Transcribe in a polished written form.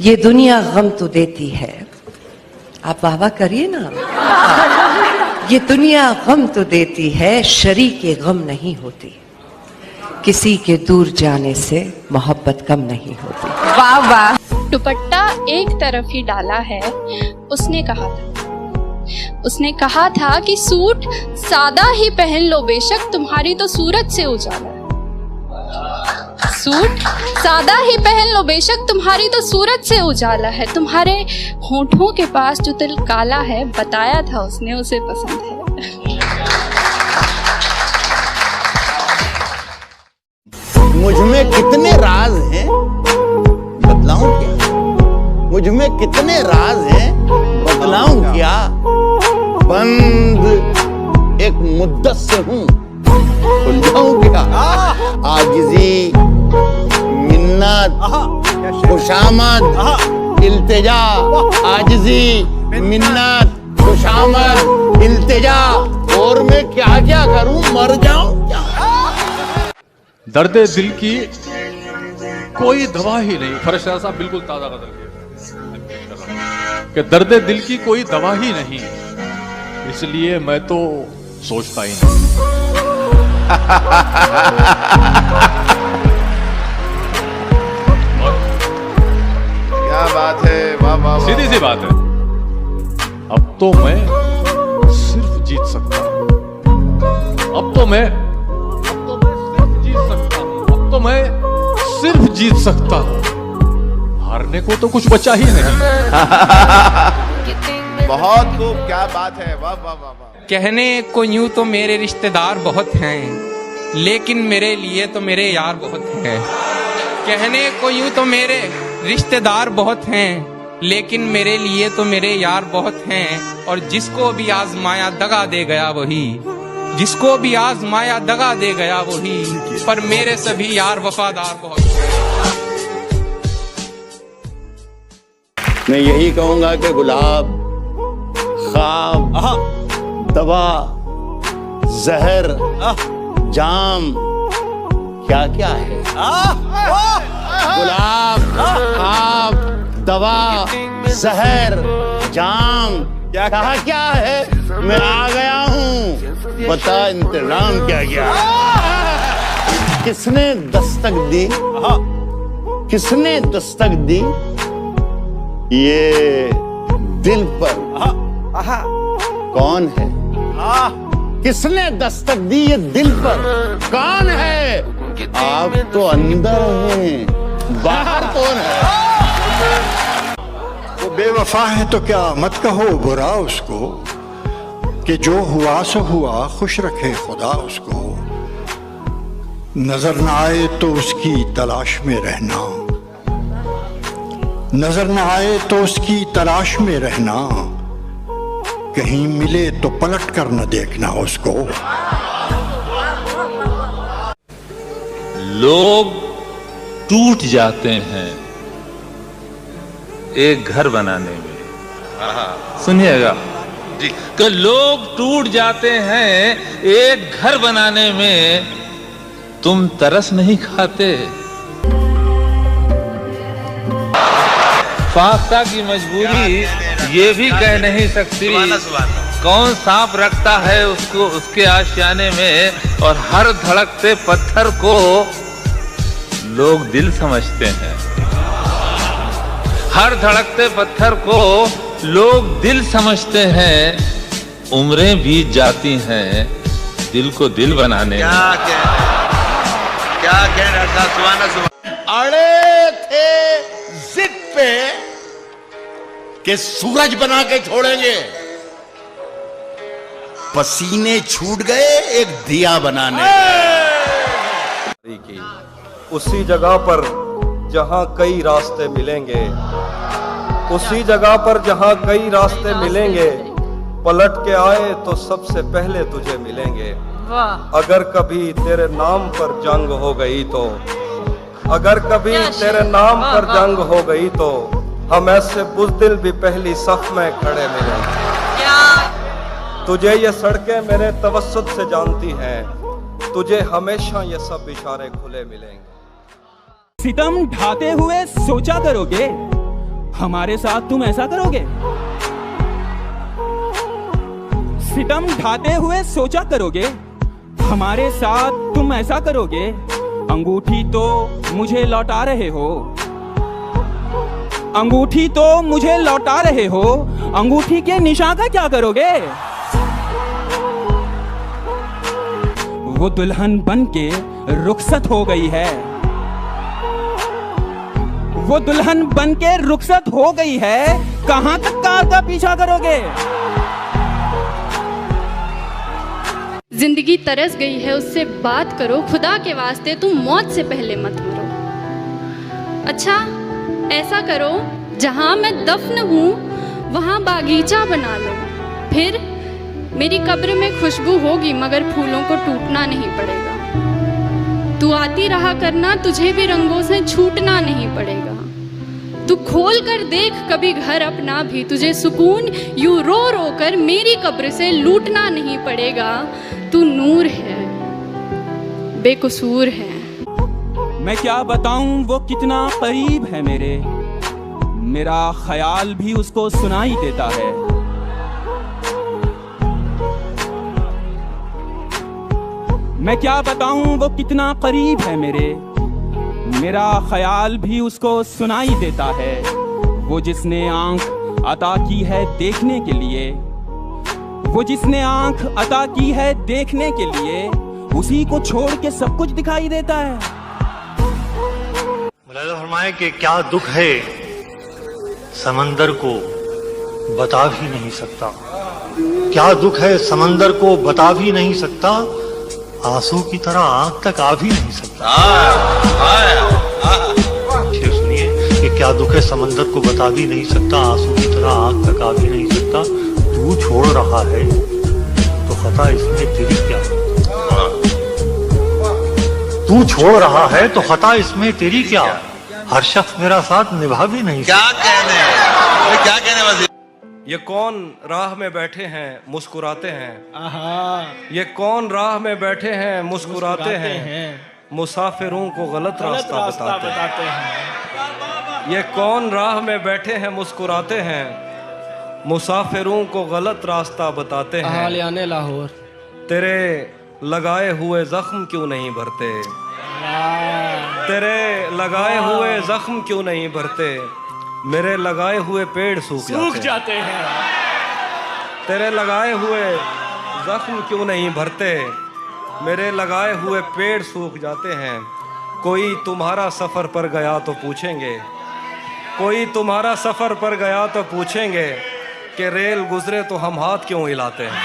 ये दुनिया गम तो देती है, आप वाह वाह करिए ना। ये दुनिया गम तो देती है, शरीके गम नहीं होती। किसी के दूर जाने से मोहब्बत कम नहीं होती। वाह वाह। दुपट्टा एक तरफ ही डाला है, उसने कहा था कि सूट सादा ही पहन लो बेशक, तुम्हारी तो सूरज से उजाला है। सूट सादा ही पहन लो बेशक, तुम्हारी तो सूरज से उजाला है। तुम्हारे होठों के पास जो तिल काला है, बताया था उसने उसे पसंद है। मुझ में कितने राज हैं बतलाऊं क्या? मुझ में कितने राज हैं बतलाऊं क्या? बंद एक मुद्दत से हूँ, खुल जाऊं क्या? आजिज़ी, मिन्नत, खुशामद, इल्तिजा। आजिज़ी, मिन्नत, खुशामद, इल्तिजा। और मैं क्या क्या करूं, मर जाऊं क्या? दर्दे दिल की कोई दवा ही नहीं। फरशा साहब बिल्कुल ताजा गजल कि दर्दे दिल की कोई दवा ही नहीं, इसलिए मैं तो सोचता ही नहीं। क्या बात है, वाह वाह। सीधी सी बात है, अब तो मैं सिर्फ जीत सकता हूं। अब तो मैं सिर्फ जीत सकता हूं। हारने को तो कुछ बचा ही नहीं। बहुत खूब, क्या बात है, वाह वाह वाह वाह। कहने को यूं तो मेरे रिश्तेदार बहुत हैं, लेकिन मेरे लिए तो मेरे यार बहुत हैं। कहने को यूं तो मेरे रिश्तेदार बहुत हैं, लेकिन मेरे लिए तो मेरे यार बहुत हैं। और जिसको भी आजमाया दगा दे गया वही, जिसको भी आजमाया दगा दे गया वही, पर मेरे सभी यार वफादार बहुत हैं। मैं यही कहूंगा कि गुलाब, ख्वाब, दवा, जहर, जाम क्या क्या है? गुलाब, ख्वाब, दवा, जहर, जाम क्या क्या है? मैं आ गया हूँ, बता इंतजाम क्या क्या? किसने दस्तक दी? किसने दस्तक दी ये दिल पर? कौन है? किसने दस्तक दी ये दिल पर? कौन है? आप तो अंदर हैं, बाहर कौन है? वो बेवफा है तो क्या मत कहो बुरा उसको, कि जो हुआ सो हुआ, खुश रखे खुदा उसको। नजर न आए तो उसकी तलाश में रहना, नजर न आए तो उसकी तलाश में रहना। कहीं मिले तो पलट कर न देखना उसको। लोग टूट जाते हैं एक घर बनाने में। सुनिएगा जी, कि लोग टूट जाते हैं एक घर बनाने में, तुम तरस नहीं खाते। फाख्ता की मजबूरी ये भी कह नहीं सकती कौन सांप रखता है उसको उसके आशियाने में, और हर धड़कते पत्थर को लोग दिल समझते हैं। हर धड़कते पत्थर को लोग दिल समझते हैं। उम्रें बीत जाती हैं दिल को दिल बनाने में। क्या कहना था? सुभान अल्लाह। अड़े थे जिद पे कि सूरज बना के छोड़ेंगे, पसीने छूट गए एक दिया बनाने की। उसी जगह पर जहां कई रास्ते मिलेंगे, उसी जगह पर जहां कई रास्ते मिलेंगे, पलट के आए तो सबसे पहले तुझे मिलेंगे। अगर कभी तेरे नाम पर जंग हो गई तो, अगर कभी तेरे नाम पर जंग हो गई तो, हम ऐसे बुज़दिल भी पहली सफ में खड़े मिलेंगे। तुझे ये सड़कें मेरे तवस्सुत से जानती हैं, तुझे हमेशा ये सब इशारे खुले मिलेंगे। सितम ढाते हुए सोचा करोगे, हमारे साथ तुम ऐसा करोगे? सितम ढाते हुए सोचा करोगे, हमारे साथ तुम ऐसा करोगे? अंगूठी तो मुझे लौटा रहे हो, अंगूठी तो मुझे लौटा रहे हो, अंगूठी के निशान का क्या करोगे? वो दुल्हन बन के रुखसत हो गई है, वो दुल्हन बन के रुखसत हो गई है, कहां तक कार का पीछा करोगे? जिंदगी तरस गई है, उससे बात करो, खुदा के वास्ते तुम मौत से पहले मत मरो। अच्छा ऐसा करो, जहां मैं दफन हूं वहां बागीचा बना लो, फिर मेरी कब्र में खुशबू होगी मगर फूलों को टूटना नहीं पड़ेगा। तू आती रहा करना, तुझे भी रंगों से छूटना नहीं पड़ेगा। तू खोल कर देख कभी घर अपना भी, तुझे सुकून यूं रो रो कर मेरी कब्र से लूटना नहीं पड़ेगा। तू नूर है, बेकसूर है। मैं क्या बताऊं वो कितना करीब है मेरे, मेरा ख्याल भी उसको सुनाई देता है। मैं क्या बताऊं वो कितना करीब है मेरे, मेरा ख्याल भी उसको सुनाई देता है। वो जिसने आंख अता की है देखने के लिए, वो जिसने आंख अता की है देखने के लिए, उसी को छोड़ के सब कुछ दिखाई देता है। मुलाहिज़ा फरमाए कि क्या दुख है समंदर को बता भी नहीं सकता, क्या दुख है समंदर को बता भी नहीं सकता, आंसू की तरह आंख तक आ भी नहीं सकता। सुनिए कि क्या दुख है समंदर को बता भी नहीं सकता, आंसू की तरह आंख तक आ भी नहीं सकता। तू छोड़ रहा है तो खता इसमें तेरी क्या, तू छोड़ रहा है तो खता इसमें तेरी क्या, हर शख्स मेरा साथ निभा भी नहीं सकता। क्या कहने ये कौन राह में बैठे हैं मुस्कुराते हैं, ये कौन राह में बैठे हैं मुस्कुराते हैं, मुसाफिरों को गलत रास्ता बताते हैं। ये कौन राह में बैठे हैं मुस्कुराते हैं, मुसाफिरों को गलत रास्ता बताते हैं। लाहौर तेरे लगाए हुए जख्म क्यों नहीं भरते, तेरे लगाए हुए जख्म क्यों नहीं भरते, मेरे लगाए हुए पेड़ सूख जाते हैं। तेरे लगाए हुए जख्म क्यों नहीं भरते, मेरे लगाए हुए पेड़ सूख जाते हैं। कोई तुम्हारा सफ़र पर गया तो पूछेंगे, कोई तुम्हारा सफ़र पर गया तो पूछेंगे कि रेल गुजरे तो हम हाथ क्यों हिलाते हैं।